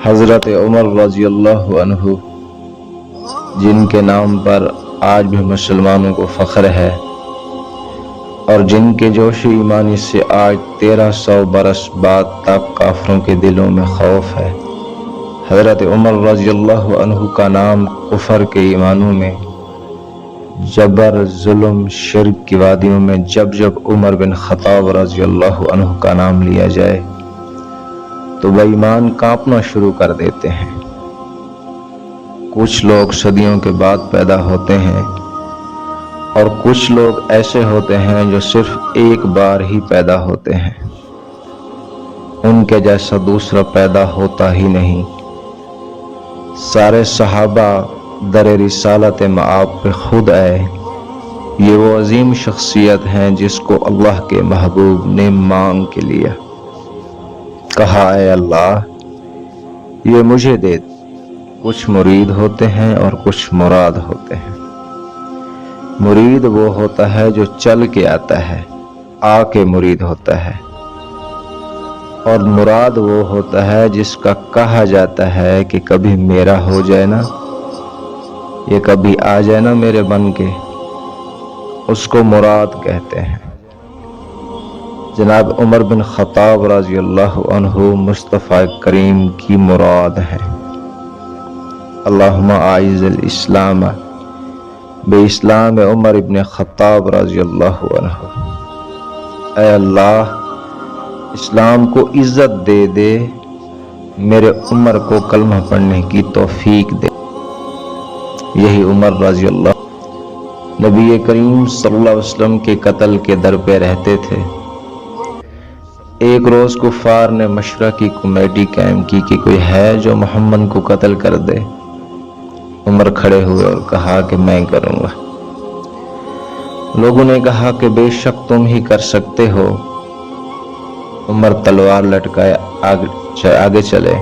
حضرت عمر رضی اللہ عنہ، جن کے نام پر آج بھی مسلمانوں کو فخر ہے اور جن کے جوش ایمانی سے آج 1300 برس بعد تک کافروں کے دلوں میں خوف ہے۔ حضرت عمر رضی اللہ عنہ کا نام کفر کے ایمانوں میں، جبر، ظلم، شرک کی وادیوں میں جب عمر بن خطاب رضی اللہ عنہ کا نام لیا جائے تو بے ایمان کانپنا شروع کر دیتے ہیں۔ کچھ لوگ صدیوں کے بعد پیدا ہوتے ہیں اور کچھ لوگ ایسے ہوتے ہیں جو صرف ایک بار ہی پیدا ہوتے ہیں، ان کے جیسا دوسرا پیدا ہوتا ہی نہیں۔ سارے صحابہ در رسالت مآب پہ خود آئے۔ یہ وہ عظیم شخصیت ہیں جس کو اللہ کے محبوب نے مانگ کے لیا، کہا اے اللہ یہ مجھے دے۔ کچھ مرید ہوتے ہیں اور کچھ مراد ہوتے ہیں۔ مرید وہ ہوتا ہے جو چل کے آتا ہے، آ کے مرید ہوتا ہے، اور مراد وہ ہوتا ہے جس کا کہا جاتا ہے کہ کبھی میرا ہو جائے نا، یہ کبھی آ جائے نا میرے بن کے، اس کو مراد کہتے ہیں۔ جناب عمر بن خطاب رضی اللہ عنہ مصطفیٰ کریم کی مراد ہے۔ اللہم اعز الاسلام بے اسلام عمر بن خطاب رضی اللہ عنہ۔ اے اللہ اسلام کو عزت دے دے، میرے عمر کو کلمہ پڑھنے کی توفیق دے۔ یہی عمر رضی اللہ نبی کریم صلی اللہ علیہ وسلم کے قتل کے در پہ رہتے تھے۔ ایک روز کفار نے مشورہ کی کمیٹی قائم کی کہ کوئی ہے جو محمد کو قتل کر دے۔ عمر کھڑے ہوئے اور کہا کہ میں کروں گا۔ لوگوں نے کہا کہ بے شک تم ہی کر سکتے ہو۔ عمر تلوار لٹکائے آگے چلے۔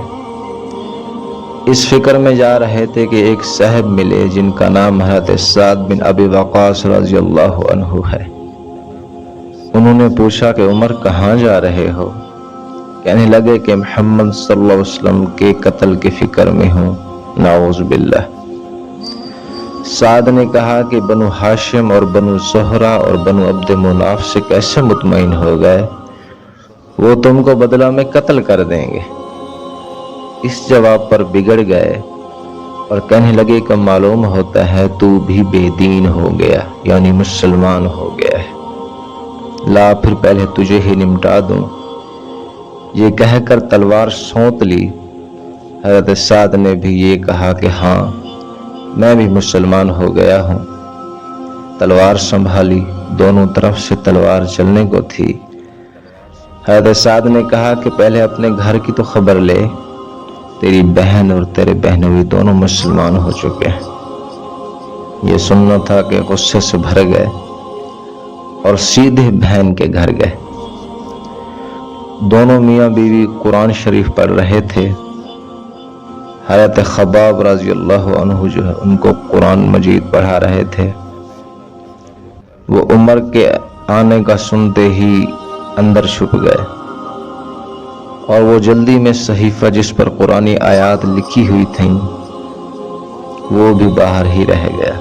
اس فکر میں جا رہے تھے کہ ایک صاحب ملے جن کا نام حضرت سعد بن ابی وقاص رضی اللہ عنہ ہے۔ انہوں نے پوچھا کہ عمر کہاں جا رہے ہو؟ کہنے لگے کہ محمد صلی اللہ علیہ وسلم کے قتل کی فکر میں ہوں، نعوذ باللہ۔ سعد نے کہا کہ بنو ہاشم اور بنو زہرہ اور بنو عبد مناف سے کیسے مطمئن ہو گئے؟ وہ تم کو بدلہ میں قتل کر دیں گے۔ اس جواب پر بگڑ گئے اور کہنے لگے کہ معلوم ہوتا ہے تو بھی بے دین ہو گیا، یعنی مسلمان ہو گیا ہے، لا پھر پہلے تجھے ہی نمٹا دوں۔ یہ کہہ کر تلوار سونت لی۔ حضرت سعد نے بھی یہ کہا کہ ہاں میں بھی مسلمان ہو گیا ہوں۔ تلوار سنبھالی، دونوں طرف سے تلوار چلنے کو تھی۔ حضرت سعد نے کہا کہ پہلے اپنے گھر کی تو خبر لے، تیری بہن اور تیرے بہنوئی دونوں مسلمان ہو چکے ہیں۔ یہ سننا تھا کہ غصے سے بھر گئے اور سیدھے بہن کے گھر گئے۔ دونوں میاں بیوی قرآن شریف پڑھ رہے تھے۔ حضرت خباب رضی اللہ عنہ جو ہے ان کو قرآن مجید پڑھا رہے تھے۔ وہ عمر کے آنے کا سنتے ہی اندر چھپ گئے اور وہ جلدی میں صحیفہ جس پر قرآنی آیات لکھی ہوئی تھیں وہ بھی باہر ہی رہ گیا۔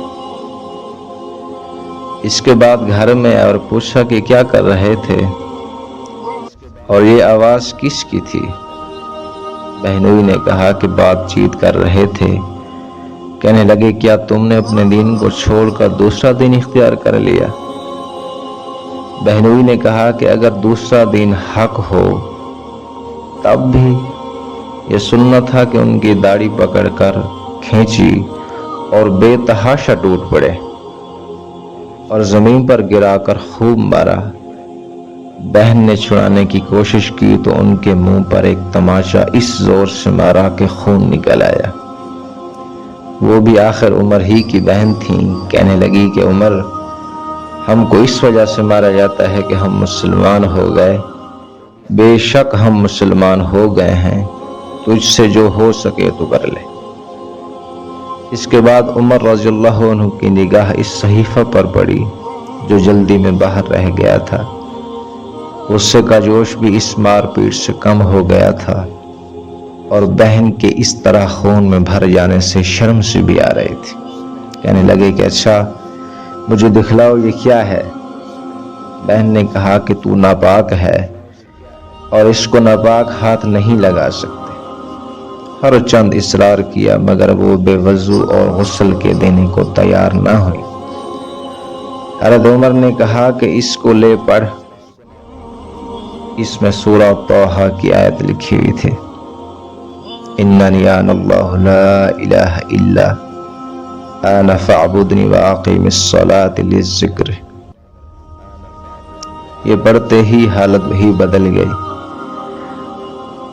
اس کے بعد گھر میں اور پوچھا کہ کیا کر رہے تھے اور یہ آواز کس کی تھی؟ بہنوئی نے کہا کہ بات چیت کر رہے تھے۔ کہنے لگے کیا تم نے اپنے دین کو چھوڑ کر دوسرا دین اختیار کر لیا؟ بہنوئی نے کہا کہ اگر دوسرا دین حق ہو تب بھی یہ سننا تھا کہ ان کی داڑھی پکڑ کر کھینچی اور بے تحاشا ٹوٹ پڑے اور زمین پر گرا کر خوب مارا۔ بہن نے چھڑانے کی کوشش کی تو ان کے منہ پر ایک تماچا اس زور سے مارا کہ خون نکل آیا۔ وہ بھی آخر عمر ہی کی بہن تھیں۔ کہنے لگی کہ عمر ہم کو اس وجہ سے مارا جاتا ہے کہ ہم مسلمان ہو گئے۔ بے شک ہم مسلمان ہو گئے ہیں، تجھ سے جو ہو سکے تو کر لے۔ اس کے بعد عمر رضی اللہ عنہ کی نگاہ اس صحیفہ پر پڑی جو جلدی میں باہر رہ گیا تھا۔ غصے کا جوش بھی اس مار پیٹ سے کم ہو گیا تھا۔ اور بہن کے اس طرح خون میں بھر جانے سے شرم سے بھی آ رہی تھی۔ کہنے لگے کہ اچھا مجھے دکھلاؤ یہ کیا ہے۔ بہن نے کہا کہ تو ناپاک ہے اور اس کو ناپاک ہاتھ نہیں لگا سکتے۔ ہر چند اصرار کیا مگر وہ بے وضو اور غسل کے دینے کو تیار نہ ہوئی۔ حضرت عمر نے کہا کہ اس کو لے پڑھ۔ اس میں سورہ طٰہٰ کی آیت لکھی ہوئی تھی، اننی انا اللہ لا الہ الا انا فاعبدنی واقیم الصلاۃ للذکر۔ یہ پڑھتے ہی حالت وہی بدل گئی۔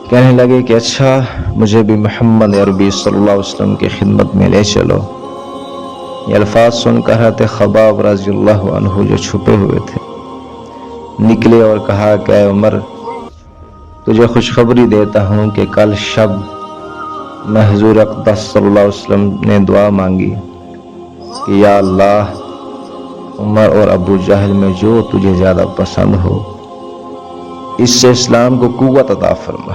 کہنے لگے کہ اچھا مجھے بھی محمد عربی صلی اللہ علیہ وسلم کی خدمت میں لے چلو۔ یہ الفاظ سن کر حضرت خباب رضی اللہ عنہ جو چھپے ہوئے تھے نکلے اور کہا کہ اے عمر، تجھے خوشخبری دیتا ہوں کہ کل شب میں حضور اقدس صلی اللہ علیہ وسلم نے دعا مانگی کہ یا اللہ عمر اور ابو جہل میں جو تجھے زیادہ پسند ہو اس سے اسلام کو قوت عطا فرما۔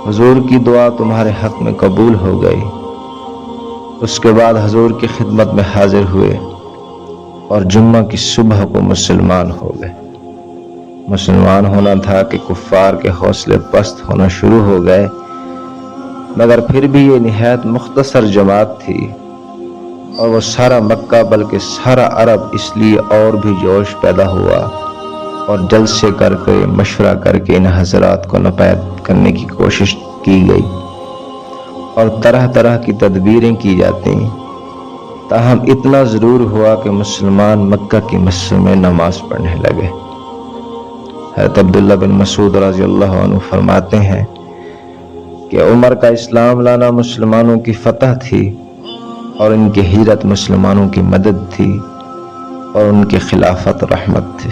حضور کی دعا تمہارے حق میں قبول ہو گئی۔ اس کے بعد حضور کی خدمت میں حاضر ہوئے اور جمعہ کی صبح کو مسلمان ہو گئے۔ مسلمان ہونا تھا کہ کفار کے حوصلے پست ہونا شروع ہو گئے، مگر پھر بھی یہ نہایت مختصر جماعت تھی اور وہ سارا مکہ بلکہ سارا عرب اس لیے اور بھی جوش پیدا ہوا اور جلسے کر کے مشورہ کر کے ان حضرات کو ناپید کرنے کی کوشش کی گئی اور طرح طرح کی تدبیریں کی جاتی، تاہم اتنا ضرور ہوا کہ مسلمان مکہ کی مسجد میں نماز پڑھنے لگے۔ حضرت عبداللہ بن مسعود رضی اللہ عنہ فرماتے ہیں کہ عمر کا اسلام لانا مسلمانوں کی فتح تھی اور ان کی ہجرت مسلمانوں کی مدد تھی اور ان کی خلافت رحمت تھی۔